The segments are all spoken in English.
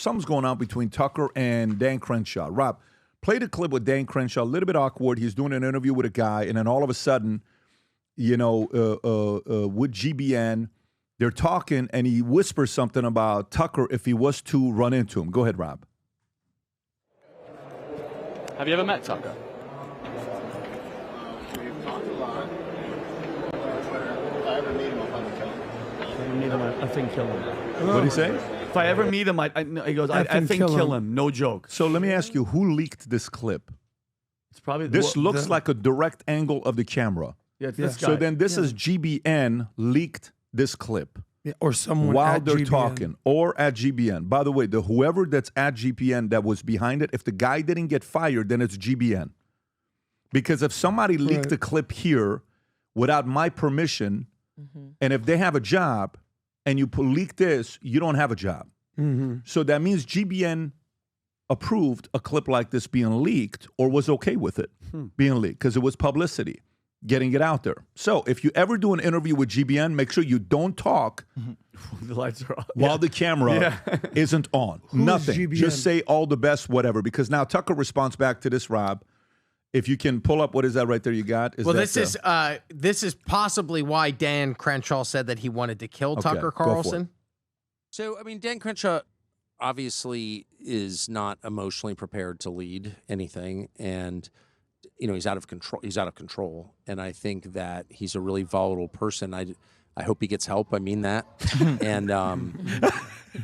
something's going on between Tucker and Dan Crenshaw. Rob, play the clip with Dan Crenshaw. A little bit awkward. He's doing an interview with a guy, and then all of a sudden, with GBN, they're talking, and he whispers something about Tucker if he was to run into him. Go ahead, Rob. Have you ever met Tucker? We've talked a lot. If I ever meet him, I'll probably kill him. If I ever meet him, I think kill him. What did he say? If I ever meet him, he goes, I think kill him. No joke. So let me ask you, who leaked this clip? It's probably This looks like a direct angle of the camera. Yeah, it's this guy. So then this is GBN leaked this clip. Yeah, or someone while at they're GBN. talking, or at GBN. By the way, whoever that's at GBN that was behind it, if the guy didn't get fired, then it's GBN. Because if somebody leaked the clip here without my permission, and if they have a job and you leak this, you don't have a job. So that means GBN approved a clip like this being leaked or was okay with it being leaked because it was publicity, getting it out there. So if you ever do an interview with GBN, make sure you don't talk the lights are off. while the camera isn't on. Nothing. GBN? Just say all the best, whatever. Because now Tucker responds back to this, Rob. If you can pull up, what is that right there you got? Well, this is possibly why Dan Crenshaw said that he wanted to kill Tucker go for it. Carlson. So, I mean, Dan Crenshaw obviously is not emotionally prepared to lead anything, and he's out of control. He's out of control, and I think that he's a really volatile person. I hope he gets help. I mean that, and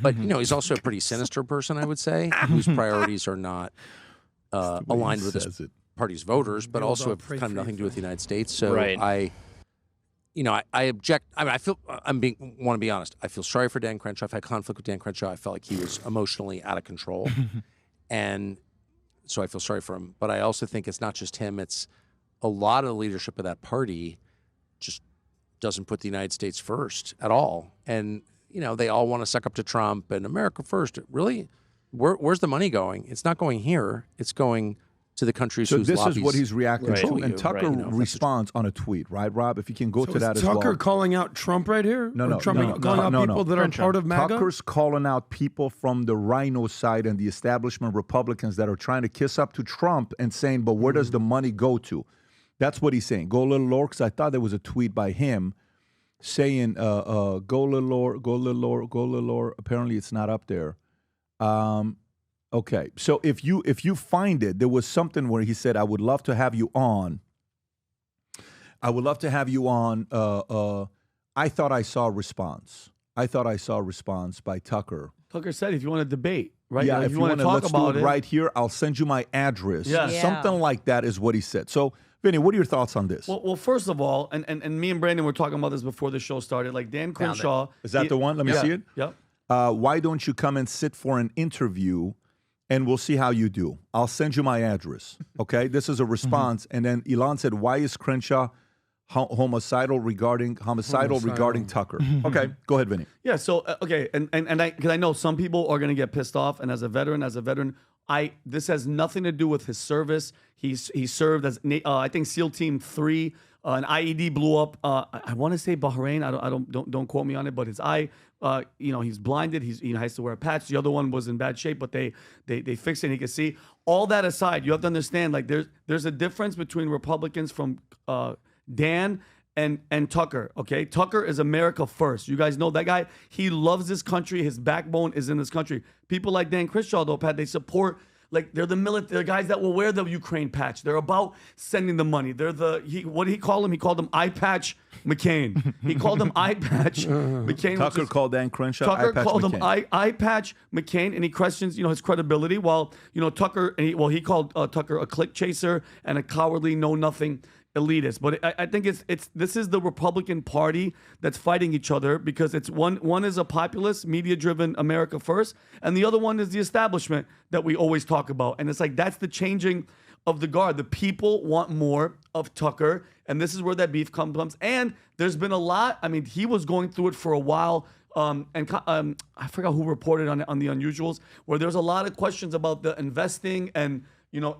but he's also a pretty sinister person, I would say, whose priorities are not aligned with his party's voters, but also have kind of nothing to do with the United States. So I object. I mean, want to be honest. I feel sorry for Dan Crenshaw. I've had conflict with Dan Crenshaw. I felt like he was emotionally out of control, and so I feel sorry for him. But I also think it's not just him. It's a lot of the leadership of that party just doesn't put the United States first at all. And they all want to suck up to Trump and America first. Really, where's the money going? It's not going here. It's going to the countries whose this lobbies is what he's reacting to. And Tucker responds on a tweet, right, Rob? If you can go to that as well. Tucker calling out Trump right here? No. Calling out people that are part of MAGA? Tucker's calling out people from the Rhino side and the establishment Republicans that are trying to kiss up to Trump and saying, but where does the money go to? That's what he's saying. Go a little lower, because I thought there was a tweet by him saying, go a little lower, go a little lower, go a little lower. Apparently it's not up there. Okay, so if you find it, there was something where he said, I would love to have you on. I would love to have you on. I thought I saw a response. I thought I saw a response by Tucker. Tucker said, if you want to debate, right? Yeah, if you want to talk about it right here, I'll send you my address. Yeah. Something like that is what he said. So, Vinny, what are your thoughts on this? Well, first of all, and me and Brandon were talking about this before the show started. Like Dan Crenshaw. Is that the one? Let me see it. Yep. Why don't you come and sit for an interview? And we'll see how you do. I'll send you my address, okay? This is a response. And then Elon said, why is Crenshaw homicidal regarding Tucker? Okay, go ahead, Vinny. Yeah, so, okay, and because I know some people are going to get pissed off. And as a veteran, this has nothing to do with his service. He served as, I think, SEAL Team 3. An IED blew up. I want to say Bahrain. Don't quote me on it. But his eye, he's blinded. He has to wear a patch. The other one was in bad shape, but they fixed it. And he can see. All that aside, you have to understand. Like there's a difference between Republicans from Dan and Tucker. Okay, Tucker is America first. You guys know that guy. He loves this country. His backbone is in this country. People like Dan Crenshaw, though, Pat, they support. Like they're the military guys that will wear the Ukraine patch. They're about sending the money. They're what did he call him? He called him Eye Patch McCain. He called him Eye Patch McCain. Tucker called Dan Crenshaw Tucker called McCain. him Eye Patch McCain, and he questions his credibility. While Tucker, he called Tucker a click chaser and a cowardly know nothing elitist. But I think this is the Republican Party that's fighting each other, because it's one is a populist, media-driven America first, and the other one is the establishment that we always talk about. And it's like that's the changing of the guard. The people want more of Tucker, and this is where that beef comes. And there's been a lot. I mean, he was going through it for a while. I forgot who reported on the Unusuals, where there's a lot of questions about the investing and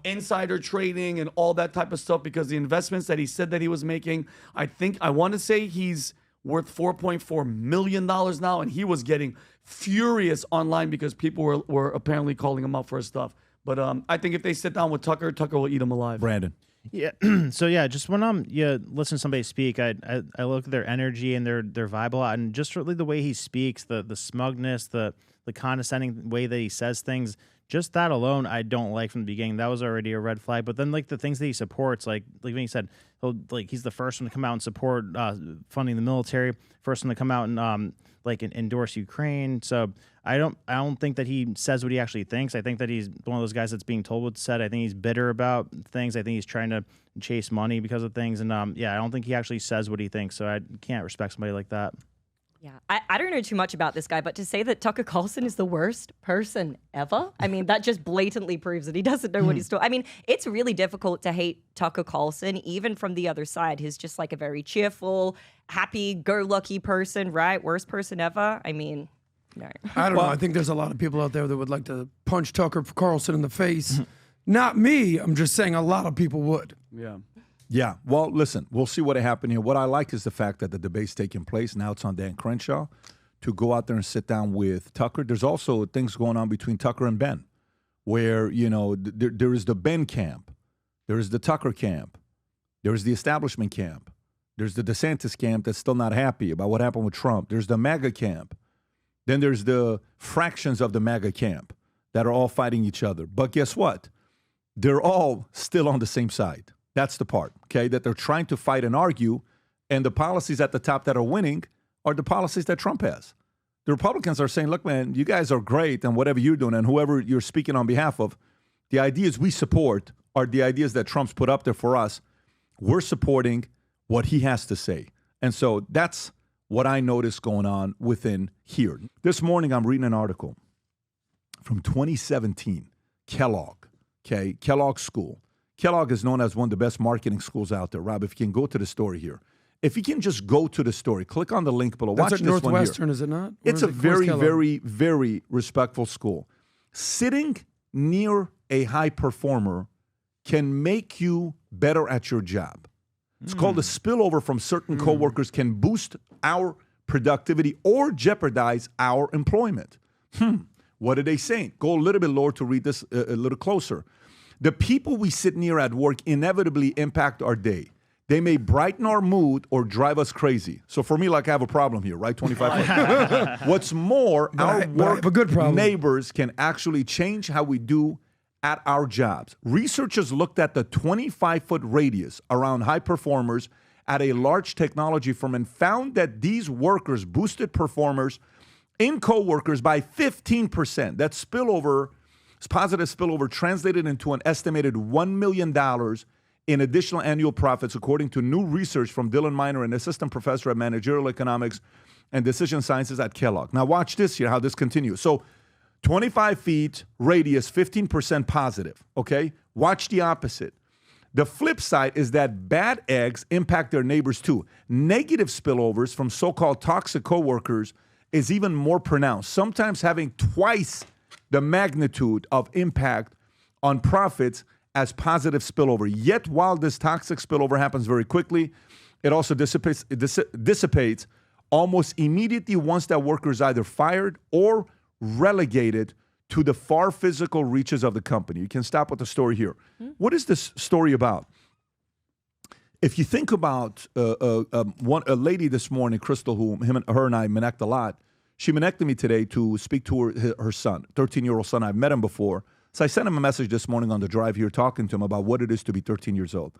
insider trading and all that type of stuff, because the investments that he said that he was making, I want to say he's worth $4.4 million now, and he was getting furious online because people were apparently calling him out for his stuff. But I think if they sit down with Tucker, Tucker will eat him alive. Brandon. Yeah. So yeah, just when you listen to somebody speak, I look at their energy and their vibe a lot, and just really the way he speaks, the smugness, the condescending way that he says things, just that alone I don't like from the beginning. That was already a red flag. But then like the things that he supports, like when he said he's the first one to come out and support funding the military, first one to come out and endorse Ukraine. So I don't think that he says what he actually thinks. I think that he's one of those guys that's being told what's said. I think he's bitter about things. I think he's trying to chase money because of things. And I don't think he actually says what he thinks. So I can't respect somebody like that. Yeah, I don't know too much about this guy, but to say that Tucker Carlson is the worst person ever, I mean, that just blatantly proves that he doesn't know what he's doing. I mean, it's really difficult to hate Tucker Carlson, even from the other side. He's just like a very cheerful, happy-go-lucky person, right? Worst person ever. I mean, no. I don't know. I think there's a lot of people out there that would like to punch Tucker Carlson in the face. Not me. I'm just saying a lot of people would. Yeah. Yeah, well, listen, we'll see what happened here. What I like is the fact that the debate's taking place. Now it's on Dan Crenshaw to go out there and sit down with Tucker. There's also things going on between Tucker and Ben where, there is the Ben camp. There is the Tucker camp. There is the establishment camp. There's the DeSantis camp that's still not happy about what happened with Trump. There's the MAGA camp. Then there's the fractions of the MAGA camp that are all fighting each other. But guess what? They're all still on the same side. That's the part, okay, that they're trying to fight and argue, and the policies at the top that are winning are the policies that Trump has. The Republicans are saying, look, man, you guys are great and whatever you're doing and whoever you're speaking on behalf of, the ideas we support are the ideas that Trump's put up there for us. We're supporting what he has to say. And so that's what I noticed going on within here. This morning, I'm reading an article from 2017, Kellogg, okay, Kellogg School. Kellogg is known as one of the best marketing schools out there. Rob, if you can go to the story here. If you can just go to the story, click on the link below. That's Watch at this Northwestern, one here. is it not? It's a very, very, very respectful school. Sitting near a high performer can make you better at your job. It's called the spillover from certain coworkers can boost our productivity or jeopardize our employment. What are they saying? Go a little bit lower to read this a little closer. The people we sit near at work inevitably impact our day. They may brighten our mood or drive us crazy. So for me, like I have a problem here, right? 25. What's more, our work neighbors can actually change how we do at our jobs. Researchers looked at the 25-foot radius around high performers at a large technology firm and found that these workers boosted performers in coworkers by 15%. That spillover, positive spillover, translated into an estimated $1 million in additional annual profits, according to new research from Dylan Miner, an assistant professor at managerial economics and decision sciences at Kellogg. Now watch this here, how this continues. So 25 feet radius, 15% positive, okay? Watch the opposite. The flip side is that bad eggs impact their neighbors too. Negative spillovers from so-called toxic coworkers is even more pronounced, sometimes having twice the magnitude of impact on profits as positive spillover. Yet, while this toxic spillover happens very quickly, it also dissipates almost immediately once that worker is either fired or relegated to the far physical reaches of the company. You can stop with the story here. What is this story about? If you think about a lady this morning, Crystal, who her and I Minnect a lot, she Minnected me today to speak to her son, 13-year-old son. I've met him before. So I sent him a message this morning on the drive here talking to him about what it is to be 13 years old.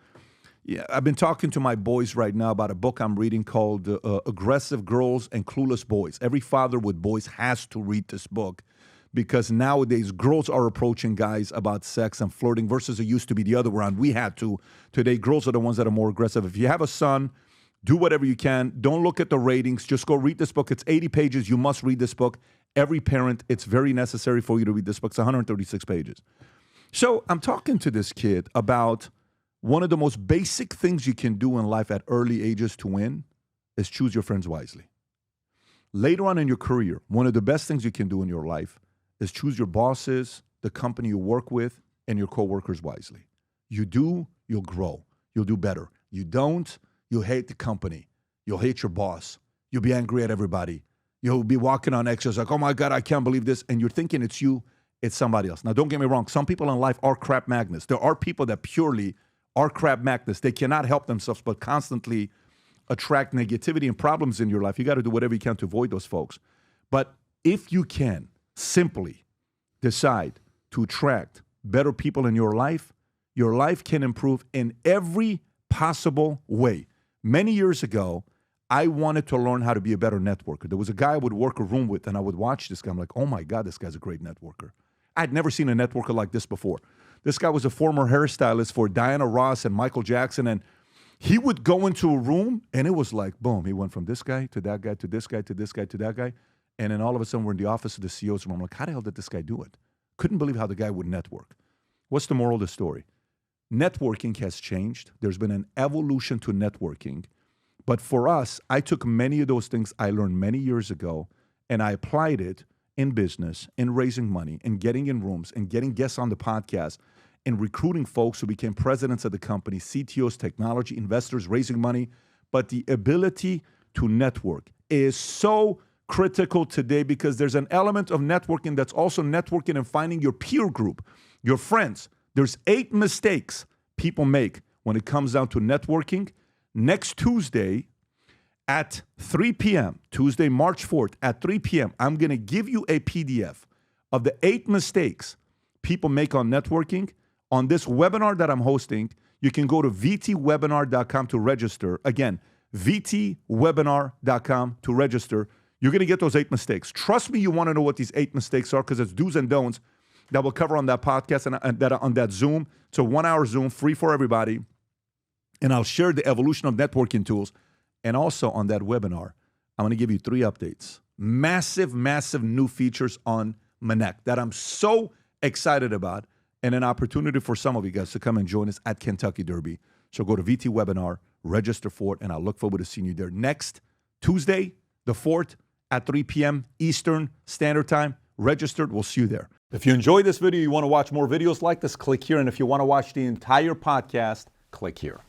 Yeah, I've been talking to my boys right now about a book I'm reading called Aggressive Girls and Clueless Boys. Every father with boys has to read this book because nowadays girls are approaching guys about sex and flirting versus it used to be the other way around. We had to. Today, girls are the ones that are more aggressive. If you have a son, do whatever you can. Don't look at the ratings. Just go read this book. It's 80 pages. You must read this book. Every parent, it's very necessary for you to read this book. It's 136 pages. So I'm talking to this kid about one of the most basic things you can do in life at early ages to win is choose your friends wisely. Later on in your career, one of the best things you can do in your life is choose your bosses, the company you work with, and your coworkers wisely. You do, you'll grow. You'll do better. You don't, you'll hate the company. You'll hate your boss. You'll be angry at everybody. You'll be walking on eggshells like, oh my God, I can't believe this. And you're thinking it's you, it's somebody else. Now, don't get me wrong. Some people in life are crap magnets. There are people that purely are crap magnets. They cannot help themselves but constantly attract negativity and problems in your life. You got to do whatever you can to avoid those folks. But if you can simply decide to attract better people in your life can improve in every possible way. Many years ago, I wanted to learn how to be a better networker. There was a guy I would work a room with, and I would watch this guy. I'm like, oh my God, this guy's a great networker. I'd never seen a networker like this before. This guy was a former hairstylist for Diana Ross and Michael Jackson, and he would go into a room, and it was like, boom, he went from this guy to that guy to this guy to this guy to that guy, and then all of a sudden we're in the office of the CEO's room. I'm like, how the hell did this guy do it? Couldn't believe how the guy would network. What's the moral of the story? Networking has changed. There's been an evolution to networking. But for us, I took many of those things I learned many years ago, and I applied it in business, in raising money, in getting in rooms, and getting guests on the podcast, and recruiting folks who became presidents of the company, CTOs, technology investors, raising money. But the ability to network is so critical today because there's an element of networking that's also networking and finding your peer group, your friends. There's 8 mistakes people make when it comes down to networking. Next Tuesday at 3 p.m., Tuesday, March 4th at 3 p.m., I'm going to give you a PDF of the 8 mistakes people make on networking. On this webinar that I'm hosting, you can go to vtwebinar.com to register. Again, vtwebinar.com to register. You're going to get those 8 mistakes. Trust me, you want to know what these 8 mistakes are because it's do's and don'ts that we'll cover on that podcast and that on that Zoom. It's a 1-hour Zoom, free for everybody. And I'll share the evolution of networking tools. And also on that webinar, I'm going to give you 3 updates. Massive, massive new features on Minnect that I'm so excited about, and an opportunity for some of you guys to come and join us at Kentucky Derby. So go to VT Webinar, register for it, and I'll look forward to seeing you there next Tuesday, the 4th at 3 p.m. Eastern Standard Time. Registered. We'll see you there. If you enjoyed this video, you want to watch more videos like this, click here. And if you want to watch the entire podcast, click here.